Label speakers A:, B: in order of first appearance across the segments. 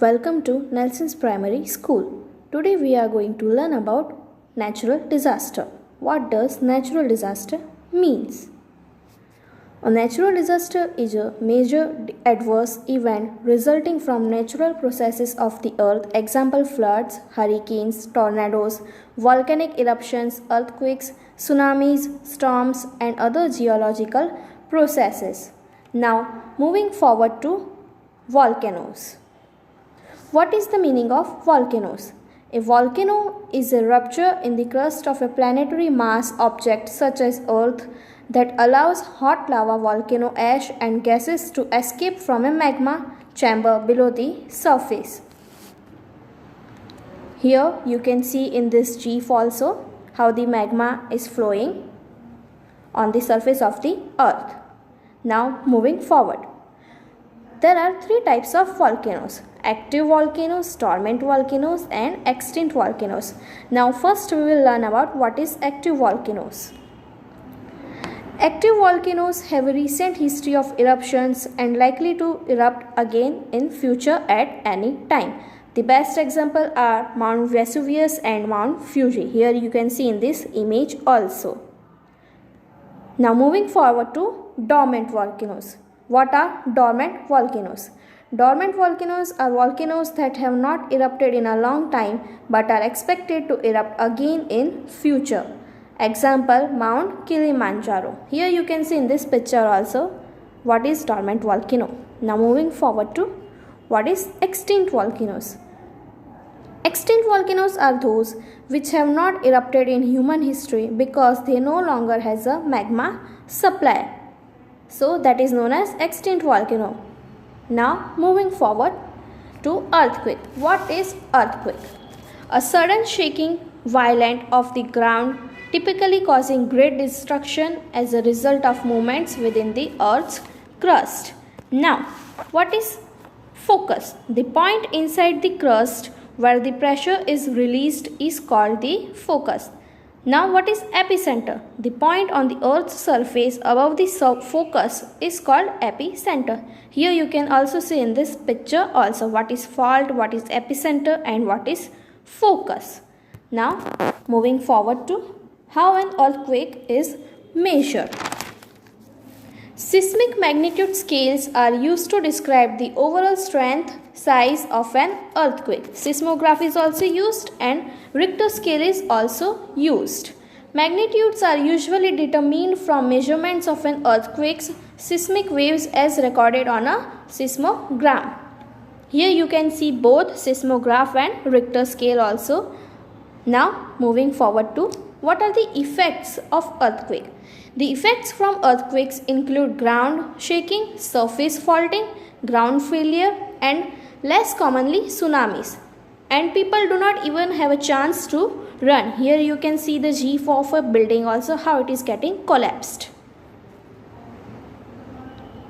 A: Welcome to Nelson's Primary School. Today we are going to learn about natural disaster. What does natural disaster means? A natural disaster is a major adverse event resulting from natural processes of the earth, example floods, hurricanes, tornadoes, volcanic eruptions, earthquakes, tsunamis, storms and other geological processes. Now moving forward to volcanoes. What is the meaning of volcanoes? A volcano is a rupture in the crust of a planetary mass object such as Earth that allows hot lava, volcano ash and gases to escape from a magma chamber below the surface. Here you can see in this GIF also how the magma is flowing on the surface of the earth. Now moving forward. There are three types of volcanoes: active volcanoes, dormant volcanoes and extinct volcanoes. Now first we will learn about what is active volcanoes. Active volcanoes have a recent history of eruptions and likely to erupt again in future at any time. The best example are Mount Vesuvius and Mount Fuji. Here you can see in this image also. Now moving forward to dormant volcanoes. What are dormant volcanoes? Dormant volcanoes are volcanoes that have not erupted in a long time but are expected to erupt again in future. Example, Mount Kilimanjaro. Here you can see in this picture also what is dormant volcano. Now moving forward to what is extinct volcanoes. Extinct volcanoes are those which have not erupted in human history because they no longer has a magma supply. So that is known as extinct volcano. Now moving forward to earthquake. What is earthquake? A sudden shaking violent of the ground, typically causing great destruction as a result of movements within the earth's crust. Now what is focus? The point inside the crust where the pressure is released is called the focus. Now what is epicenter? The point on the earth's surface above the focus is called epicenter. Here you can also see in this picture also what is fault, what is epicenter and what is focus. Now moving forward to how an earthquake is measured. Seismic magnitude scales are used to describe the overall strength size of an earthquake. Seismograph is also used and Richter scale is also used. Magnitudes are usually determined from measurements of an earthquake's seismic waves as recorded on a seismogram. Here you can see both seismograph and Richter scale also. Now moving forward to what are the effects of earthquake? The effects from earthquakes include ground shaking, surface faulting, ground failure and less commonly tsunamis. And people do not even have a chance to run. Here you can see the GIF of a building also how it is getting collapsed.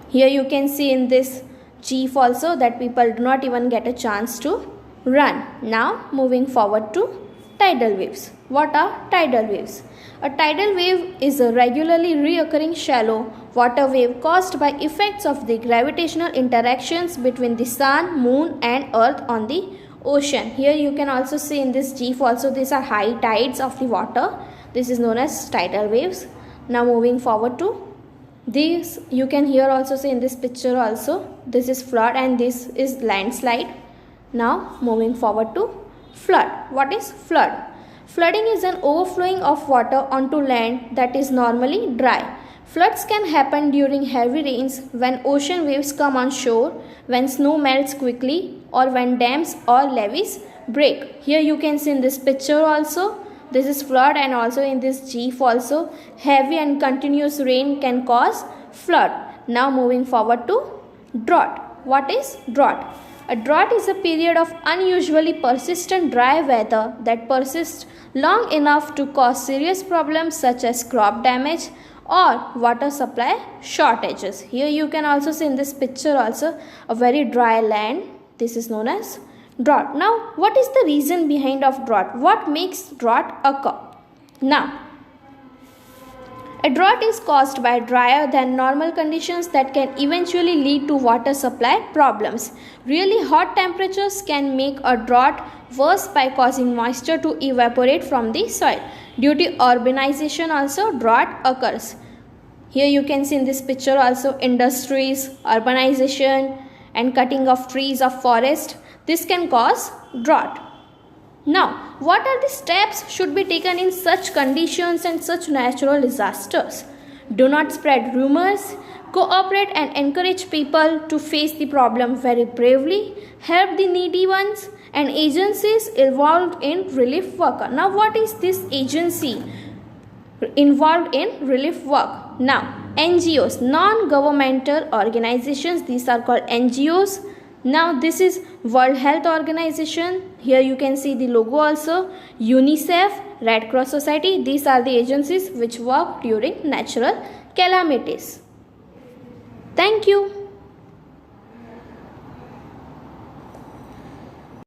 A: Here you can see in this GIF also that people do not even get a chance to run. Now moving forward to tidal waves. What are tidal waves? A tidal wave is a regularly reoccurring shallow water wave caused by effects of the gravitational interactions between the sun, moon and earth on the ocean. Here you can also see in this GIF also these are high tides of the water. This is known as tidal waves. Now moving forward to this, you can here also see in this picture also this is flood and this is landslide. Now moving forward to flood. What is flood? Flooding is an overflowing of water onto land that is normally dry. Floods can happen during heavy rains, when ocean waves come on shore, when snow melts quickly or when dams or levees break. Here you can see in this picture also this is flood and also in this GIF also heavy and continuous rain can cause flood. Now moving forward to drought. What is drought? A drought is a period of unusually persistent dry weather that persists long enough to cause serious problems such as crop damage or water supply shortages. Here you can also see in this picture also a very dry land. This is known as drought. Now what is the reason behind of drought? What makes drought occur? Now A drought is caused by drier than normal conditions that can eventually lead to water supply problems. Really hot temperatures can make a drought worse by causing moisture to evaporate from the soil. Due to urbanization also drought occurs. Here you can see in this picture also industries, urbanization and cutting of trees of forest. This can cause drought. Now, what are the steps should be taken in such conditions and such natural disasters? Do not spread rumors. Cooperate and encourage people to face the problem very bravely. Help the needy ones and agencies involved in relief work. Now, what is this agency involved in relief work? Now, NGOs, non-governmental organizations, these are called NGOs. Now this is World Health Organization. Here you can see the logo also. UNICEF, Red Cross Society. These are the agencies which work during natural calamities. Thank you.